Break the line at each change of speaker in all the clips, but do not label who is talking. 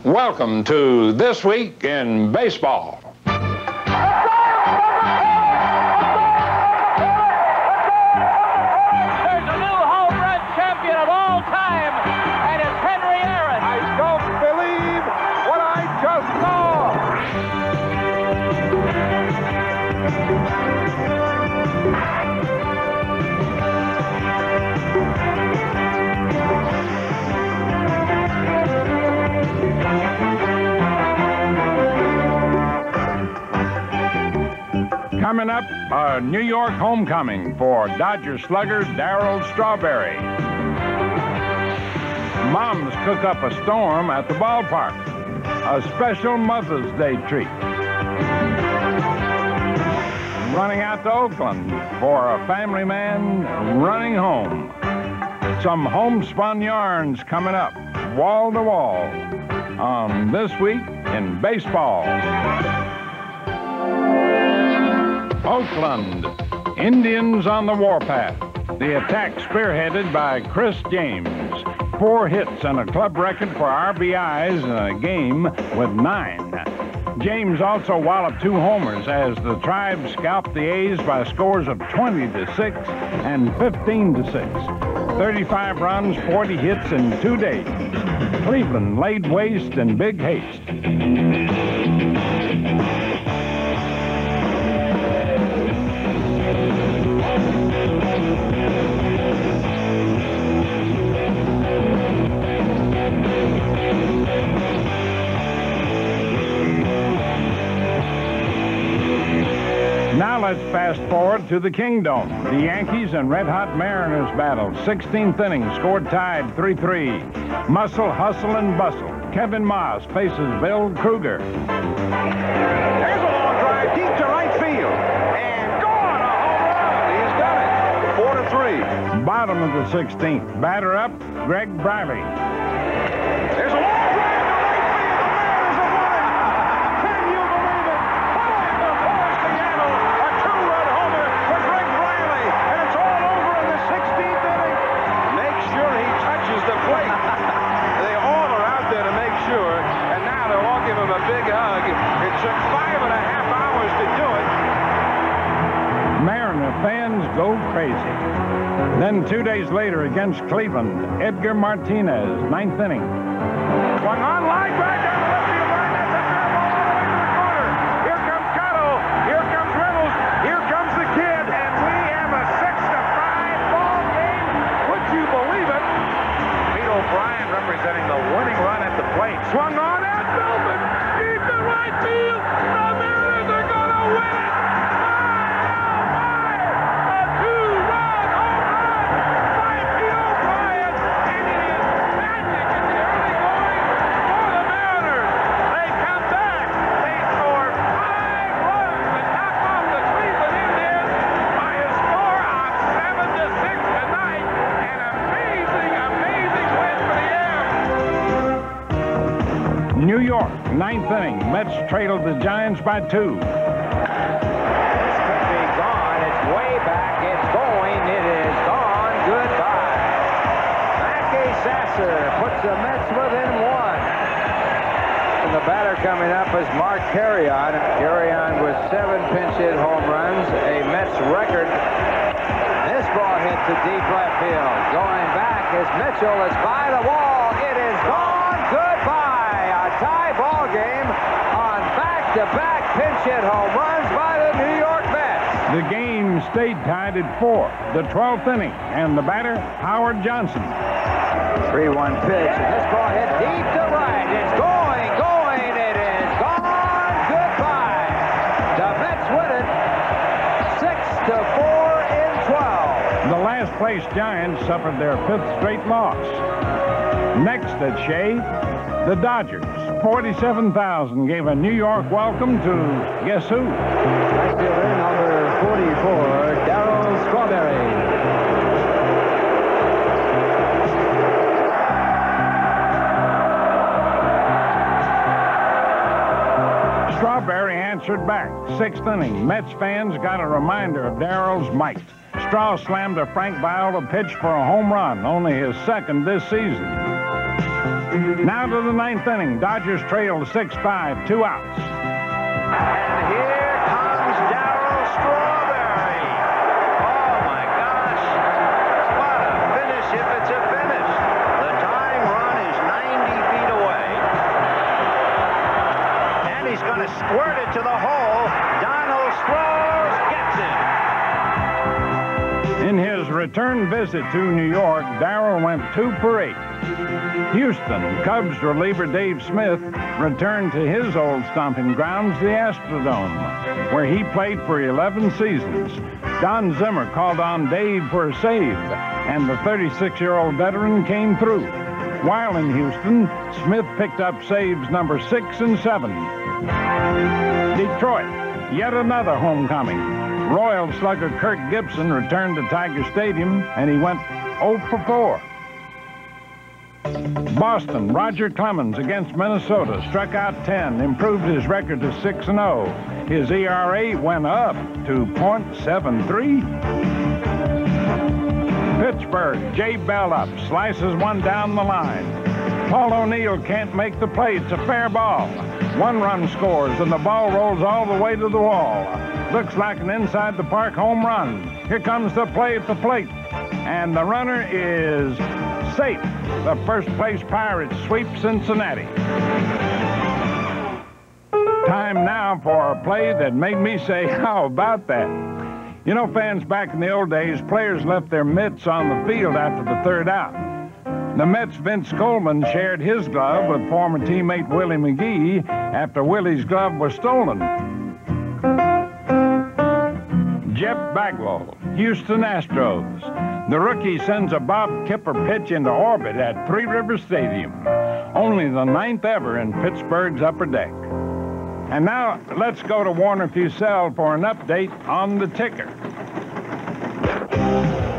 Welcome to This Week in Baseball. Coming up, a New York homecoming for Dodger slugger Darryl Strawberry. Moms cook up a storm at the ballpark. A special Mother's Day treat. Running out to Oakland for a family man running home. Some homespun yarns coming up, wall to wall, on This Week in Baseball. Oakland, Indians on the warpath. The attack spearheaded by Chris James. 4 hits and a club record for RBIs in a game with 9. James also walloped 2 homers as the Tribe scalped the A's by scores of 20-6 and 15-6. 35 runs, 40 hits in 2 days. Cleveland laid waste in big haste. Now let's fast forward to the Kingdom. The Yankees and Red Hot Mariners battled. 16th inning, scored tied 3-3. Muscle, hustle, and bustle. Kevin Moss faces Bill Kruger.
There's a long drive deep to right field. And gone, a home run. He's done it. 4-3.
Bottom of the 16th. Batter up, Greg Briley.
There's a long drive to right field. The Mariners have won it. Can you believe it? 5 to 4 Seattle. A 2-run homer for Greg Briley. And it's all over in the 16th inning. Make sure he touches the plate. They all are out there to make sure. And now they'll all give him a big hug. It took 5.5 hours to do it.
Mariner fans go crazy. Then 2 days later against Cleveland, Edgar Martinez, 9th inning.
Swung on, line drive down the left field line. That's a fair ball all the way to the corner. Here comes Cotto. Here comes Reynolds. Here comes the kid. And we have a 6-5 ball game. Would you believe it? Pete O'Brien representing the winning run at the plate. Swung on at Philbin. Deep to right field. The Mariners are going to win it.
New York, 9th inning. Mets trailed the Giants by 2.
This could be gone. It's way back. It's going. It is gone. Goodbye. Mackey Sasser puts the Mets within 1. And the batter coming up is Mark Carrion. Carrion with 7 pinch hit home runs, a Mets record. This ball hit to deep left field. Going back is Mitchell. It's by the wall. It is gone. Goodbye. Tie ball game on back-to-back pinch hit home runs by the New York Mets.
The game stayed tied at 4. The 12th inning, and the batter, Howard Johnson.
3-1 pitch, and this ball hit deep to right. It's going. It is gone. Goodbye. The Mets win it 6-4 in 12.
The last place Giants suffered their 5th straight loss. Next at Shea, the Dodgers. 47,000 gave a New York welcome to guess who?
Right fielder number 44, Darryl Strawberry.
Strawberry answered back. 6th inning. Mets fans got a reminder of Darryl's might. Straw slammed a Frank Viola pitch for a home run, only his 2nd this season. Now to the ninth inning. Dodgers trail 6-5, 2 outs.
And here comes Darryl Strawberry. Oh, my gosh. What a finish if it's a finish. The tying run is 90 feet away. And he's going to squirt it to the hole. Donald Sproles gets it.
In his return visit to New York, Darryl went 2 for 8. Houston Cubs reliever Dave Smith returned to his old stomping grounds, the Astrodome, where he played for 11 seasons. Don Zimmer called on Dave for a save, and the 36-year-old veteran came through. While in Houston, Smith picked up saves number 6 and 7. Detroit, yet another homecoming. Royal slugger Kirk Gibson returned to Tiger Stadium, and he went 0 for 4. Boston, Roger Clemens against Minnesota, struck out 10, improved his record to 6-0. His ERA went up to .73. Pittsburgh, Jay Bell up, slices one down the line. Paul O'Neill can't make the play. It's a fair ball. 1 run scores, and the ball rolls all the way to the wall. Looks like an inside-the-park home run. Here comes the play at the plate, and the runner is safe. The first-place Pirates sweep Cincinnati. Time now for a play that made me say, how about that? You know, fans, back in the old days, players left their mitts on the field after the 3rd out. The Mets' Vince Coleman shared his glove with former teammate Willie McGee after Willie's glove was stolen. Jeff Bagwell, Houston Astros. The rookie sends a Bob Kipper pitch into orbit at Three Rivers Stadium. Only the 9th ever in Pittsburgh's upper deck. And now, let's go to Warner Fussell for an update on the ticker.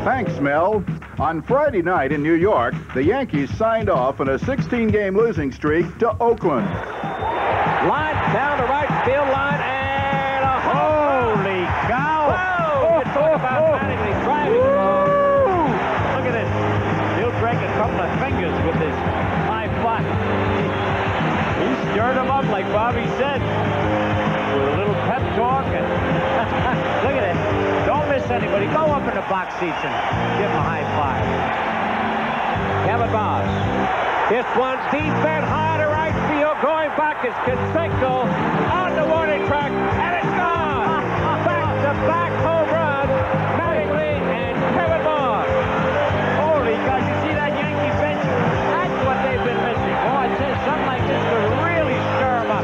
Thanks, Mel. On Friday night in New York, the Yankees signed off on a 16-game losing streak to Oakland.
Line down the right field line, and a holy cow! Whoa! You talk about manually driving the ball. Look at this. He'll break a couple of fingers with his high fly. He stirred him up, like Bobby said, with a little pep talk. And look at it. Don't miss anybody. Go up in the box seats and give him a high five. Kevin Boss. This one deep and high to right field. Going back is Canseco on the warning track, and it's gone. Back-to-back home run. Mattingly and Kevin Boss. Holy God, you see that Yankee bench? That's what they've been missing. Oh, it says something like this to really stir them up.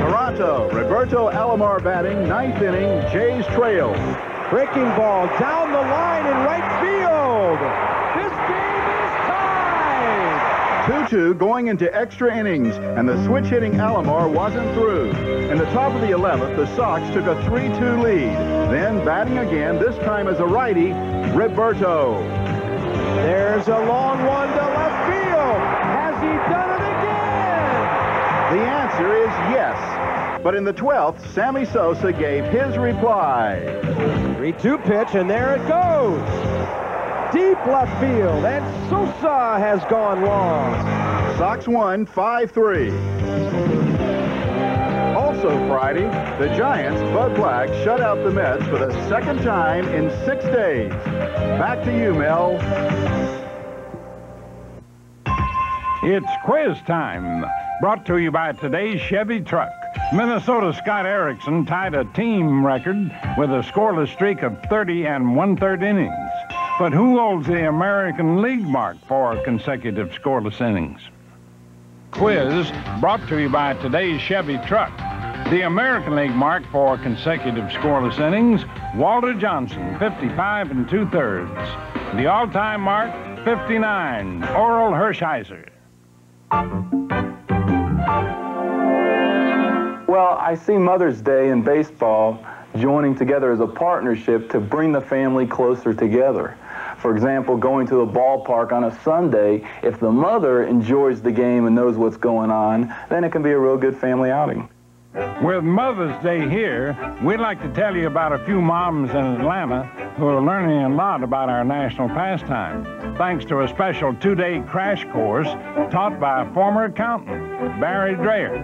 Toronto, Roberto Alomar batting, 9th inning, Jays trail.
Breaking ball down the line in right field. This game is tied.
2-2 going into extra innings, and the switch-hitting Alomar wasn't through. In the top of the 11th, the Sox took a 3-2 lead. Then batting again, this time as a righty, Roberto.
There's a long one to left field. Has he done it again?
The answer is yes. But in the 12th, Sammy Sosa gave his reply.
3-2 pitch, and there it goes. Deep left field, and Sosa has gone long.
Sox won 5-3. Also Friday, the Giants' Bud Black shut out the Mets for the 2nd time in 6 days. Back to you, Mel.
It's quiz time, brought to you by today's Chevy truck. Minnesota Scott Erickson tied a team record with a scoreless streak of 30 1/3 innings. But who holds the American League mark for consecutive scoreless innings? Quiz brought to you by today's Chevy truck. The American League mark for consecutive scoreless innings, Walter Johnson, 55 2/3. The all-time mark, 59, Oral Hershiser.
Well, I see Mother's Day in baseball joining together as a partnership to bring the family closer together. For example, going to the ballpark on a Sunday, if the mother enjoys the game and knows what's going on, then it can be a real good family outing.
With Mother's Day here, we'd like to tell you about a few moms in Atlanta who are learning a lot about our national pastime, thanks to a special 2-day crash course taught by a former accountant, Barry Dreyer.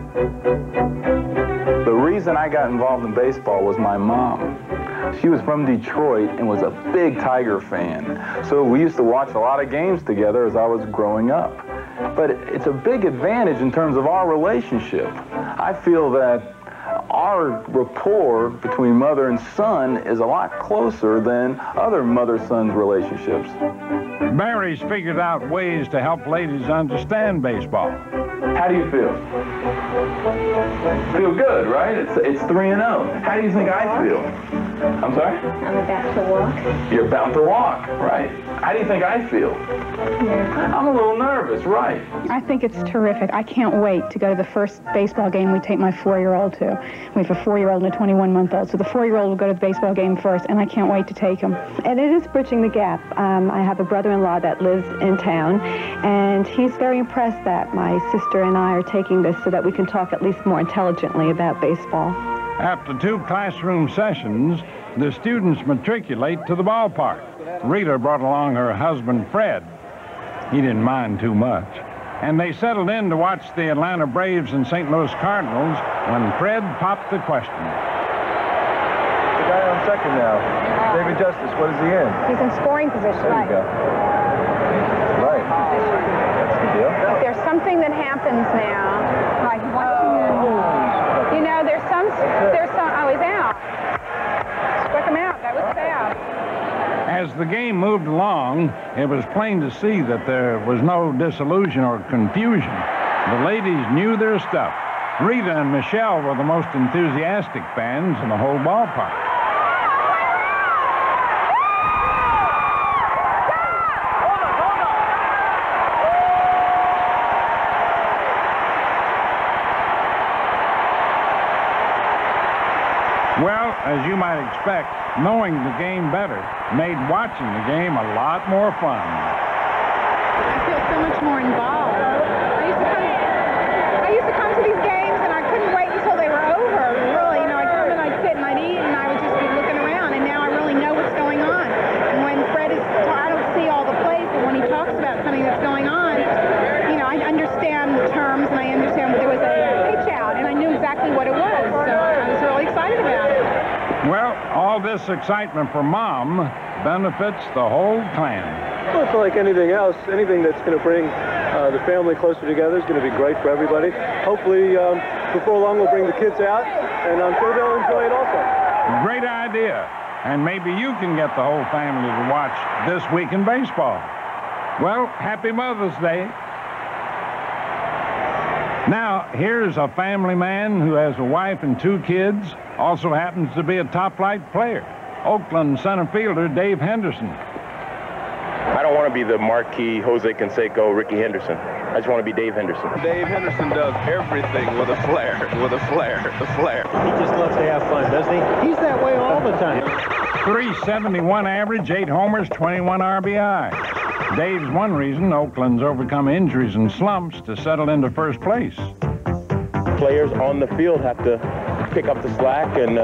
The reason I got involved in baseball was my mom. She was from Detroit and was a big Tiger fan. So we used to watch a lot of games together as I was growing up. But it's a big advantage in terms of our relationship. I feel that our rapport between mother and son is a lot closer than other mother-son relationships.
Barry's figured out ways to help ladies understand baseball.
How do you feel? Feel good, right? It's 3-0. How do you think I feel? I'm sorry?
I'm about to walk.
You're about to walk, right? How do you think I feel? I'm a little nervous, right?
I think it's terrific. I can't wait to go to the first baseball game we take my 4-year-old to. We have a 4-year-old and a 21-month-old, so the 4-year-old will go to the baseball game first, and I can't wait to take him.
And it is bridging the gap. I have a brother-in-law that lives in town, and he's very impressed that my sister and I are taking this so that we can talk at least more intelligently about baseball.
After 2 classroom sessions, the students matriculate to the ballpark. Rita brought along her husband, Fred. He didn't mind too much. And they settled in to watch the Atlanta Braves and St. Louis Cardinals when Fred popped the question.
The guy on second now, David Justice, what is he in?
He's in scoring position.
There you go. Right. That's the deal.
But there's something that happens now. Like, you know, there's some, oh, he's out. Struck him out. That was foul.
As the game moved along, it was plain to see that there was no disillusion or confusion. The ladies knew their stuff. Rita and Michelle were the most enthusiastic fans in the whole ballpark. Well, as you might expect, knowing the game better made watching the game a lot more fun.
I feel so much more involved. I used to come to these games and I couldn't wait until they were over. Really, you know, I'd come and I'd sit and I'd eat and I would just be looking around, and now I really know what's going on. And when Fred is, I don't see all the plays, but when he talks about something that's going on, you know, I understand the terms and I understand there was a pitch out, and I knew exactly what it was. So I was really excited about it.
Well, all this excitement for Mom benefits the whole clan.
Well, it's like anything else. Anything that's going to bring the family closer together is going to be great for everybody. Hopefully, before long, we'll bring the kids out, and I'm sure they'll enjoy it also.
Great idea. And maybe you can get the whole family to watch This Week in Baseball. Well, happy Mother's Day. Now, here's a family man who has a wife and 2 kids, also happens to be a top-flight player, Oakland center fielder Dave Henderson.
I don't want to be the marquee Jose Canseco, Ricky Henderson. I just want to be Dave Henderson.
Dave Henderson does everything with a flair, with a flair.
He just loves to have fun, doesn't he? He's that way all the time.
.371 average, 8 homers, 21 RBI. Dave's one reason Oakland's overcome injuries and slumps to settle into first place.
Players on the field have to pick up the slack, and,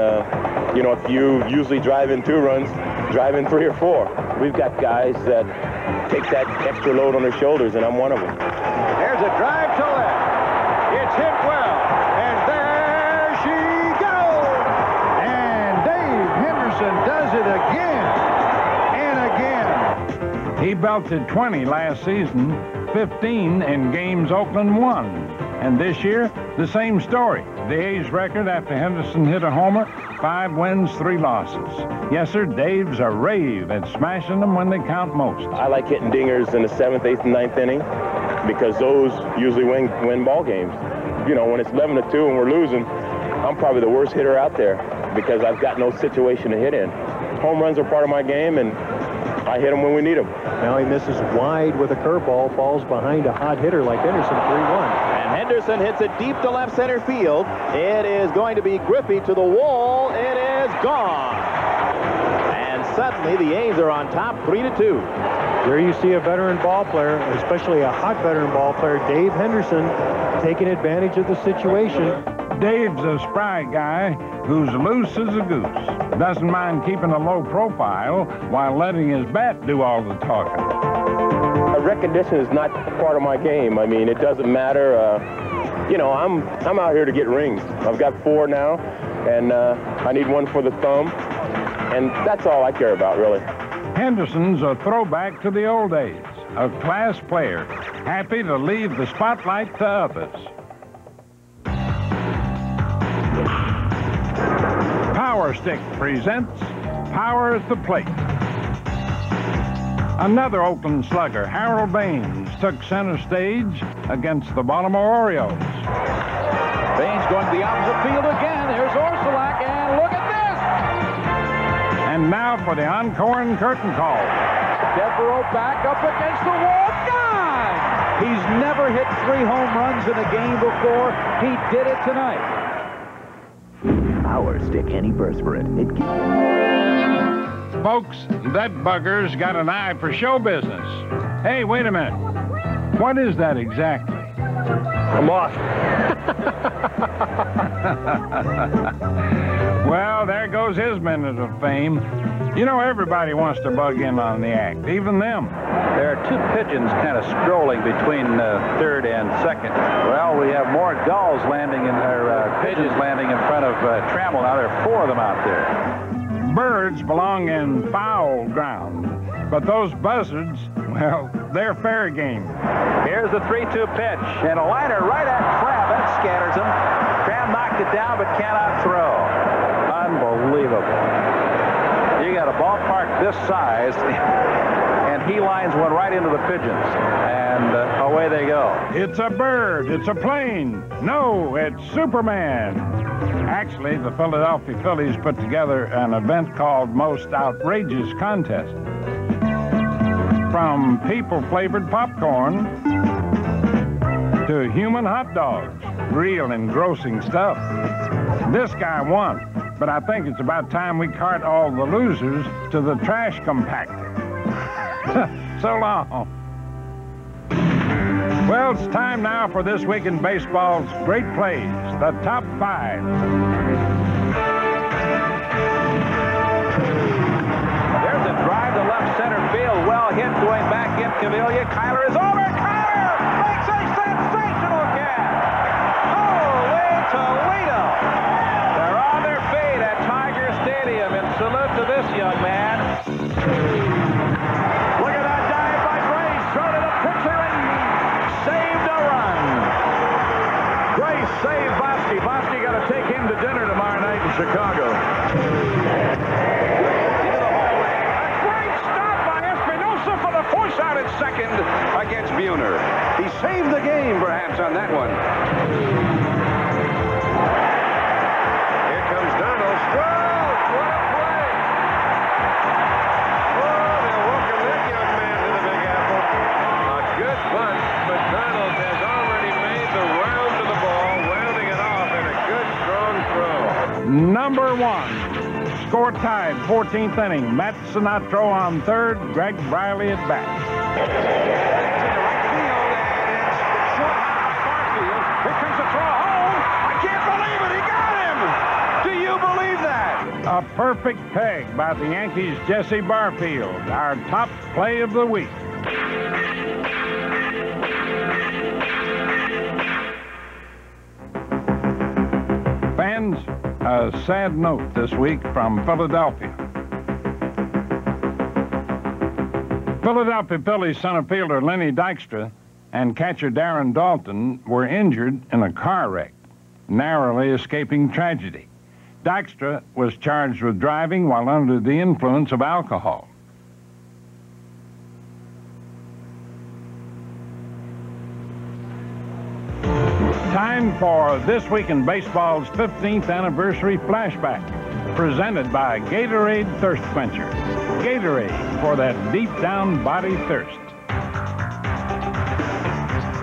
you know, if you usually drive in 2 runs, drive in 3 or 4. We've got guys that take that extra load on their shoulders, and I'm one of them.
There's a drive to left. It's hit well, and there she goes. And Dave Henderson does it again and again.
He belted 20 last season, 15 in games Oakland won. And this year, the same story. The A's record after Henderson hit a homer, 5 wins, 3 losses. Yes, sir, Dave's a rave at smashing them when they count most.
I like hitting dingers in the 7th, 8th, and 9th inning because those usually win ball games. You know, when it's 11-2 and we're losing, I'm probably the worst hitter out there because I've got no situation to hit in. Home runs are part of my game, and I hit them when we need them.
Now he misses wide with a curveball, falls behind a hot hitter like Henderson, 3-1.
And Henderson hits it deep to left center field. It is going to be Griffey to the wall. It is gone. And suddenly the A's are on top, 3-2.
There you see a veteran ball player, especially a hot veteran ball player, Dave Henderson, taking advantage of the situation.
Dave's a spry guy who's loose as a goose. Doesn't mind keeping a low profile while letting his bat do all the talking.
Recognition is not part of my game. I mean, it doesn't matter. You know, I'm out here to get rings. I've got 4 now, and I need one for the thumb, and that's all I care about, really.
Henderson's a throwback to the old days. A class player, happy to leave the spotlight to others. Power Stick presents Power at the Plate. Another Oakland slugger, Harold Baines, took center stage against the Baltimore Orioles.
Baines going to the opposite field again. There's Orsulak, and look at this!
And now for the encore and curtain call.
Devereaux back up against the wall. Gone! He's never hit 3 home runs in a game before. He did it tonight.
Power Stick antiperspirant. It
Folks, that bugger's got an eye for show business. Hey, wait a minute. What is that exactly?
A moth.
Well, there goes his minute of fame. You know, everybody wants to bug in on the act, even them.
There are 2 pigeons kind of strolling between third and second. Well, we have more gulls landing in, or pigeons landing in front of Trammell. Now there are 4 of them out there.
Birds belong in foul ground, but those buzzards, well, they're fair game.
Here's the 3-2 pitch, and a liner right at Cram. That scatters him. Cram knocked it down, but cannot throw. Unbelievable. You got a ballpark this size, and he lines one right into the pigeons, and away they go.
It's a bird. It's a plane. No, it's Superman. Actually, the Philadelphia Phillies put together an event called Most Outrageous Contest. From people-flavored popcorn to human hot dogs, real engrossing stuff. This guy won, but I think it's about time we cart all the losers to the trash compactor. So long. Well, it's time now for this week in baseball's great plays, the top 5.
There's a drive to left center field. Well hit, going back in Cavilla. Kyler is over. Kyler makes a sensational catch. Holy Toledo! They're on their feet at Tiger Stadium in salute to this young man. Look at that dive by Grace. Throw to the pitcher and saved a run. Grace saved Bosky. Bosky got to take him to dinner tomorrow night in Chicago.
Force out at second against Buhner. He saved the game, perhaps, on that one. Here comes Donald. Stroke! What a play! Oh, they'll welcome that young man to the Big Apple. A good bunt, but Donald has already made the round to the ball, rounding it off in a good, strong throw.
Number 1. Score tied, 14th inning. Matt Sinatra on third, Greg Briley at bat.
Here comes the throw home. I can't believe it. He got him. Do you believe that?
A perfect peg by the Yankees' Jesse Barfield, our top play of the week. Fans, a sad note this week from Philadelphia. Philadelphia Phillies center fielder Lenny Dykstra and catcher Darren Daulton were injured in a car wreck, narrowly escaping tragedy. Dykstra was charged with driving while under the influence of alcohol. Time for This Week in Baseball's 15th anniversary flashback, presented by Gatorade Thirst Quencher. Gatorade for that deep down body thirst.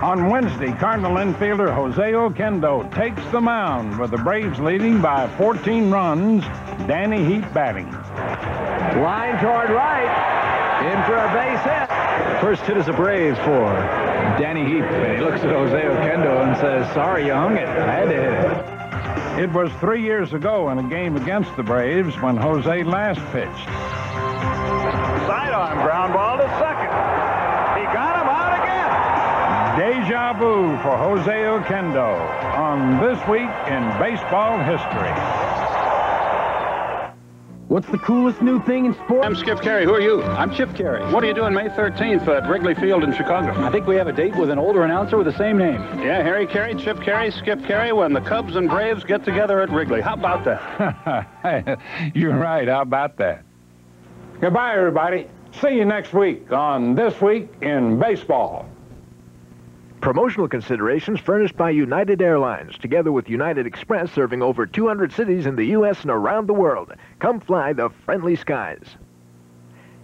On Wednesday, Cardinal infielder Jose Oquendo takes the mound with the Braves leading by 14 runs. Danny Heat batting.
Line toward right. In for a base hit. First hit is a Braves for Danny Heat. And he looks at Jose Oquendo and says, sorry, you hung it. I had to hit it.
It was 3 years ago in a game against the Braves when Jose last pitched.
Sidearm ground ball to second. He got him out again.
Deja vu for Jose Oquendo on This Week in Baseball History.
What's the coolest new thing in sports?
I'm Skip Carey. Who are you? I'm Chip Carey. What are you doing May 13th at Wrigley Field in Chicago?
I think we have a date with an older announcer with the same name.
Yeah, Harry Carey, Chip Carey, Skip Carey, when the Cubs and Braves get together at Wrigley. How about
that? You're right. How about that? Goodbye, everybody. See you next week on This Week in Baseball.
Promotional considerations furnished by United Airlines, together with United Express, serving over 200 cities in the U.S. and around the world. Come fly the friendly skies.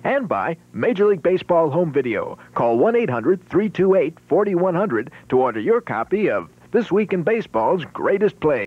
And by Major League Baseball Home Video. Call 1-800-328-4100 to order your copy of This Week in Baseball's Greatest Plays.